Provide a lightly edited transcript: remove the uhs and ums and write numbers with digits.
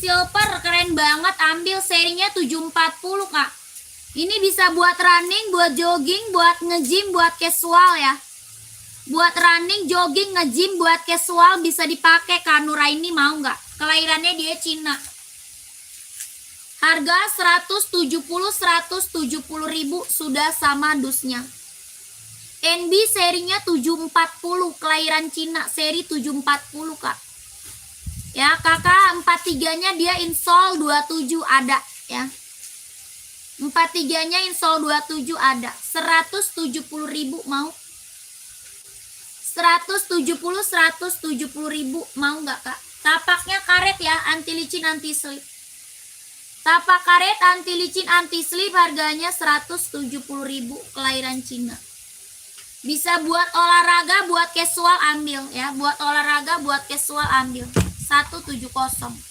silver keren banget, ambil serinya 740 Kak. Ini bisa buat running, buat jogging, buat nge-gym, buat casual ya. Buat running, jogging, nge-gym, buat casual bisa dipakai Kak. Nuraini mau nggak? Kelahirannya dia Cina. Harga 170 ribu sudah sama dusnya. NB serinya 740, kelahiran Cina, seri 740 Kak. Ya, kakak 43-nya dia install 27 ada ya. 43-nya install 27 ada. 170 ribu mau? 170 ribu mau nggak Kak? Tapaknya karet ya, anti licin anti slip. Tapak karet anti licin anti slip harganya 170 ribu, kelahiran Cina. Bisa buat olahraga, buat casual ambil ya. Buat olahraga, buat casual ambil. 170.